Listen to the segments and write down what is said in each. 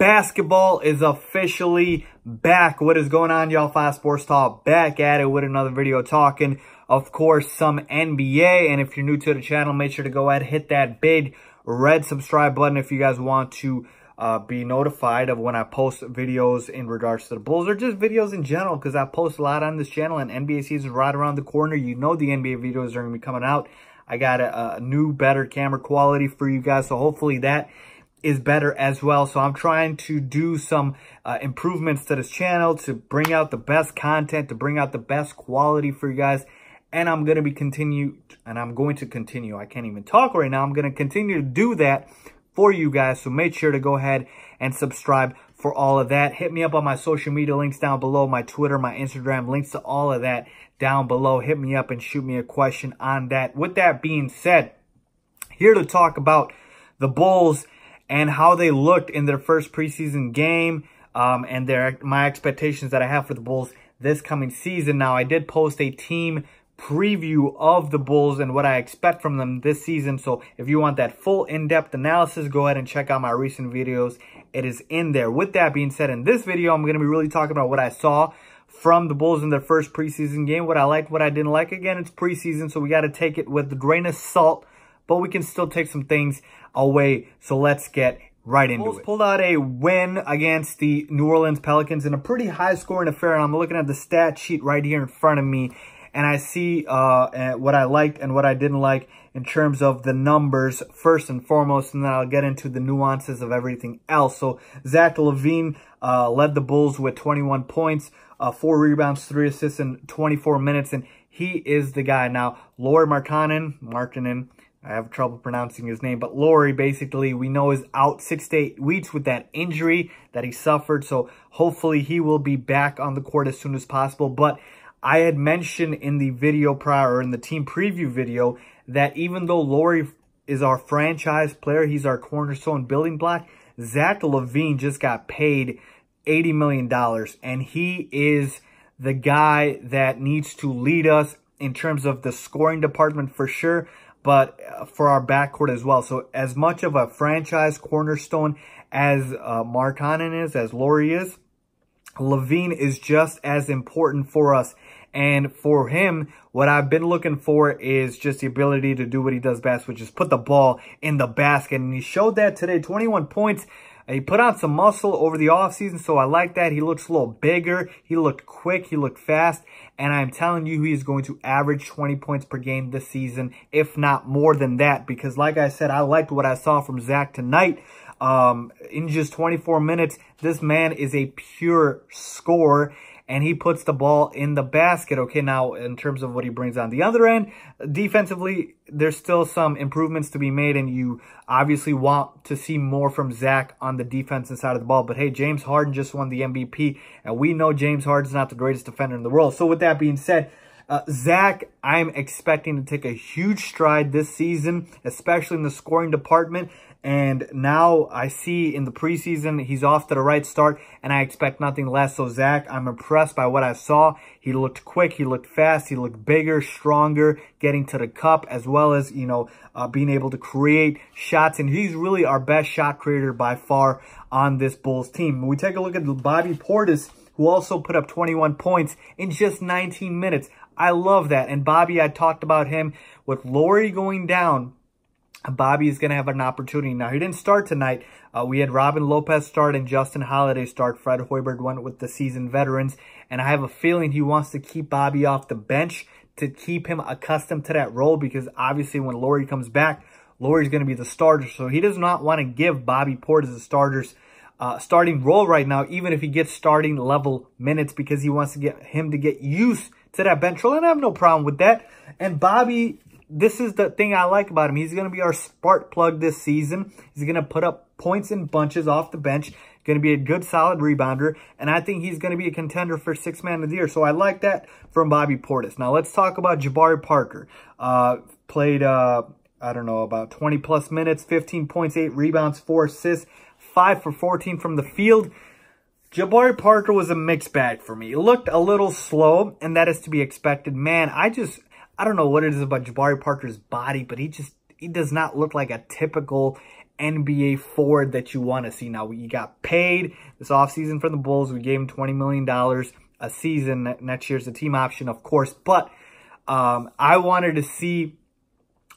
Basketball is officially back. What is going on, y'all? Fast Sports Talk back at it with another video talking, of course, some NBA. And if you're new to the channel, make sure to go ahead and hit that big red subscribe button if you guys want to be notified of when I post videos in regards to the Bulls or just videos in general, because I post a lot on this channel and NBA season is right around the corner. You know the NBA videos are going to be coming out. I got a new, better camera quality for you guys, so hopefully that is better as well. So I'm trying to do some improvements to this channel to bring out the best content, to bring out the best quality for you guys. And I'm going to continue. I can't even talk right now. I'm going to continue to do that for you guys. So make sure to go ahead and subscribe for all of that. Hit me up on my social media links down below, my Twitter, my Instagram, links to all of that down below. Hit me up and shoot me a question on that. With that being said, here to talk about the Bulls and how they looked in their first preseason game, and my expectations that I have for the Bulls this coming season. Now, I did post a team preview of the Bulls and what I expect from them this season. So if you want that full in-depth analysis, go ahead and check out my recent videos. It is in there. With that being said, in this video, I'm going to be really talking about what I saw from the Bulls in their first preseason game, what I liked, what I didn't like. Again, it's preseason, so we got to take it with a grain of salt, but we can still take some things away. So let's get right into it. Bulls pulled out a win against the New Orleans Pelicans in a pretty high-scoring affair, and I'm looking at the stat sheet right here in front of me, and I see what I liked and what I didn't like in terms of the numbers first and foremost, and then I'll get into the nuances of everything else. So Zach LaVine led the Bulls with 21 points, 4 rebounds, 3 assists in 24 minutes, and he is the guy. Now, Lauri Markkanen, I have trouble pronouncing his name, but Lauri, basically, we know is out 6 to 8 weeks with that injury that he suffered. So hopefully he will be back on the court as soon as possible. But I had mentioned in the video prior, or in the team preview video, that even though Lauri is our franchise player, he's our cornerstone building block, Zach LaVine just got paid $80 million. And he is the guy that needs to lead us in terms of the scoring department for sure, but for our backcourt as well. So as much of a franchise cornerstone as Markkanen is, as Lauri is, LaVine is just as important for us. And for him, what I've been looking for is just the ability to do what he does best, which is put the ball in the basket. And he showed that today, 21 points. He put on some muscle over the offseason, so I like that. He looks a little bigger. He looked quick. He looked fast. And I'm telling you, he's going to average 20 points per game this season, if not more than that. Because like I said, I liked what I saw from Zach tonight. In just 24 minutes, this man is a pure scorer, and he puts the ball in the basket. Okay, now in terms of what he brings on the other end, defensively, there's still some improvements to be made, and you obviously want to see more from Zach on the defensive side of the ball. But hey, James Harden just won the MVP, and we know James Harden's not the greatest defender in the world. So with that being said, Zach, I'm expecting to take a huge stride this season, especially in the scoring department. And now I see in the preseason, he's off to the right start, and I expect nothing less. So Zach, I'm impressed by what I saw. He looked quick, he looked fast, he looked bigger, stronger, getting to the cup, as well as, you know, being able to create shots. And he's really our best shot creator by far on this Bulls team. When we take a look at Bobby Portis, who also put up 21 points in just 19 minutes. I love that. And Bobby, I talked about him with Lauri going down. Bobby is going to have an opportunity. Now, he didn't start tonight. We had Robin Lopez start and Justin Holiday start. Fred Hoiberg went with the seasoned veterans. And I have a feeling he wants to keep Bobby off the bench to keep him accustomed to that role, because obviously when Lauri comes back, Lauri's going to be the starter. So he does not want to give Bobby Portis the starting role right now, even if he gets starting level minutes, because he wants to get him to get used to that bench role. And I have no problem with that. And Bobby, this is the thing I like about him. He's going to be our spark plug this season. He's going to put up points in bunches off the bench. Going to be a good, solid rebounder. And I think he's going to be a contender for 6th man of the year. So I like that from Bobby Portis. Now let's talk about Jabari Parker. Played, I don't know, about 20-plus minutes, 15 points, 8 rebounds, 4 assists, 5 for 14 from the field. Jabari Parker was a mixed bag for me. He looked a little slow, and that is to be expected. Man, I don't know what it is about Jabari Parker's body, but he does not look like a typical NBA forward that you want to see. Now, we got paid this offseason for the Bulls. We gave him $20 million a season. Next year's the team option, of course. But I wanted to see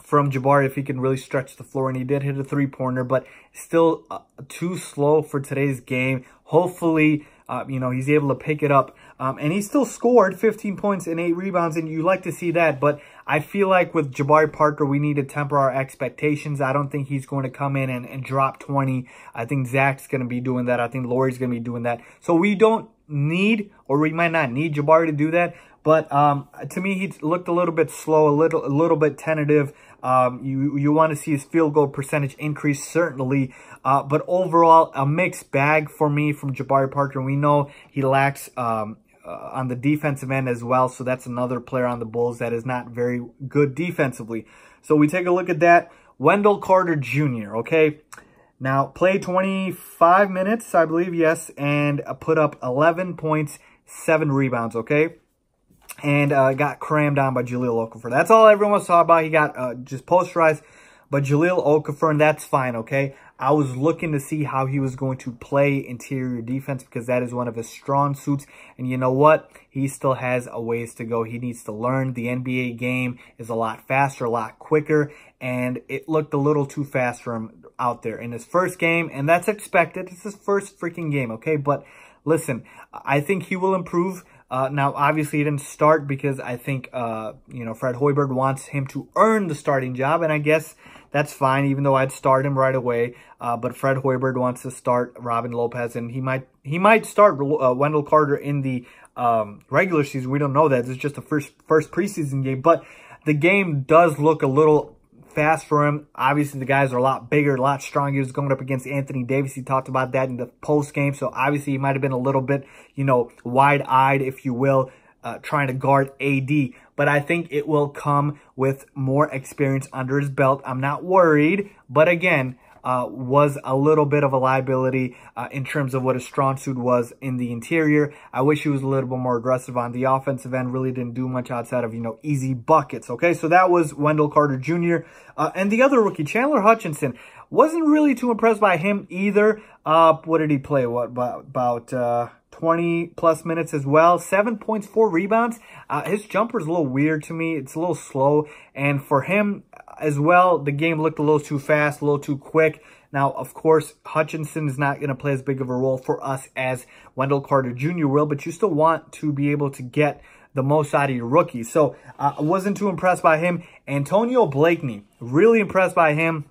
from Jabari if he can really stretch the floor, and he did hit a three-pointer, but still too slow for today's game. Hopefully, you know, he's able to pick it up. And he still scored 15 points and 8 rebounds, and you like to see that. But I feel like with Jabari Parker, we need to temper our expectations. I don't think he's going to come in and drop 20. I think Zach's going to be doing that. I think Lauri's going to be doing that. So we don't need, or we might not need Jabari to do that. But to me, he looked a little bit slow, a little bit tentative. You want to see his field goal percentage increase, certainly. But overall, a mixed bag for me from Jabari Parker. We know he lacks on the defensive end as well. So that's another player on the Bulls that is not very good defensively. So we take a look at that. Wendell Carter Jr., okay? Now, played 25 minutes, I believe, yes, and put up 11 points, 7 rebounds, okay? And got crammed on by Jahlil Okafor. That's all everyone was talking about. He got just posterized by Jahlil Okafor, and that's fine, okay? I was looking to see how he was going to play interior defense because that is one of his strong suits. And you know what? He still has a ways to go. He needs to learn. The NBA game is a lot faster, a lot quicker, and it looked a little too fast for him out there in his first game, and that's expected. It's his first freaking game, okay? But listen, I think he will improve. Now, obviously, he didn't start because I think, you know, Fred Hoiberg wants him to earn the starting job, and I guess that's fine, even though I'd start him right away. But Fred Hoiberg wants to start Robin Lopez, and he might start Wendell Carter in the regular season. We don't know that. This is just the first preseason game, but the game does look a little fast for him. Obviously, the guys are a lot bigger, a lot stronger. He was going up against Anthony Davis. He talked about that in the post game. So obviously, he might have been a little bit, you know, wide-eyed, if you will, trying to guard AD. But I think it will come with more experience under his belt. I'm not worried. But again, was a little bit of a liability in terms of what his strong suit was in the interior. I wish he was a little bit more aggressive on the offensive end. Really didn't do much outside of, you know, easy buckets. Okay, so that was Wendell Carter Jr. And the other rookie, Chandler Hutchinson, wasn't really too impressed by him either. What did he play? What, about 20 plus minutes as well. 7 points, 4 rebounds. His jumper's a little weird to me. It's a little slow. And for him as well, the game looked a little too fast, a little too quick. Now, of course, Hutchinson is not going to play as big of a role for us as Wendell Carter Jr. will, but you still want to be able to get the most out of your rookies. So I wasn't too impressed by him. Antonio Blakeney, really impressed by him.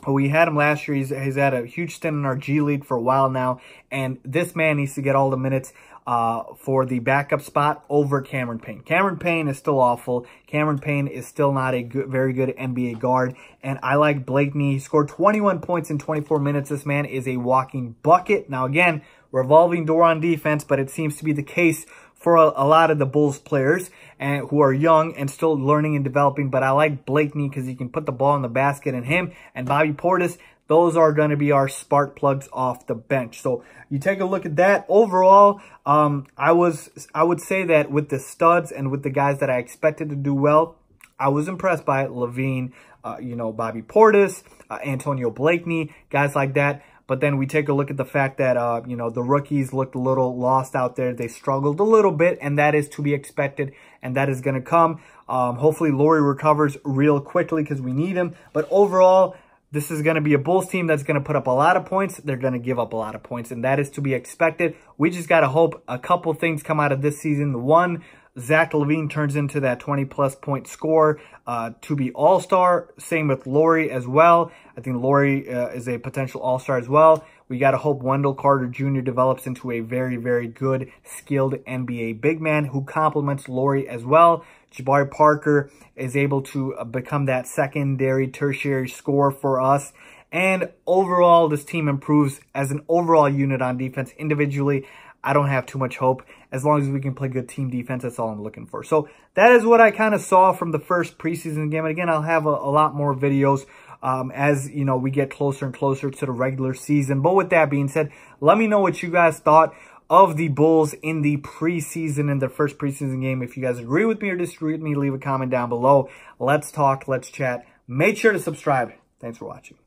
We had him last year. He's had a huge stint in our G League for a while now. And this man needs to get all the minutes for the backup spot over Cameron Payne. Cameron Payne is still awful. Cameron Payne is still not a very good NBA guard. And I like Blakeney. He scored 21 points in 24 minutes. This man is a walking bucket. Now, again, revolving door on defense, but it seems to be the case for a lot of the Bulls players and who are young and still learning and developing. But I like Blakeney because he can put the ball in the basket, and him and Bobby Portis, those are going to be our spark plugs off the bench. So you take a look at that. Overall, I would say that with the studs and with the guys that I expected to do well, I was impressed by Levine, you know, Bobby Portis, Antonio Blakeney, guys like that. But then we take a look at the fact that, you know, the rookies looked a little lost out there. They struggled a little bit, and that is to be expected, and that is going to come. Hopefully, Lauri recovers real quickly because we need him. But overall, this is going to be a Bulls team that's going to put up a lot of points. They're going to give up a lot of points, and that is to be expected. We just got to hope a couple things come out of this season. One, Zach LaVine turns into that 20-plus point scorer to be all-star. Same with Lauri as well. I think Lauri is a potential all-star as well. We got to hope Wendell Carter Jr. develops into a very, very good, skilled NBA big man who complements Lauri as well. Jabari Parker is able to become that secondary, tertiary scorer for us. And overall, this team improves as an overall unit on defense. Individually, I don't have too much hope. As long as we can play good team defense, that's all I'm looking for. So that is what I kind of saw from the first preseason game. And again, I'll have a lot more videos as, you know, we get closer and closer to the regular season. But with that being said, let me know what you guys thought of the Bulls in the preseason, in their first preseason game. If you guys agree with me or disagree with me, leave a comment down below. Let's talk, let's chat. Make sure to subscribe. Thanks for watching.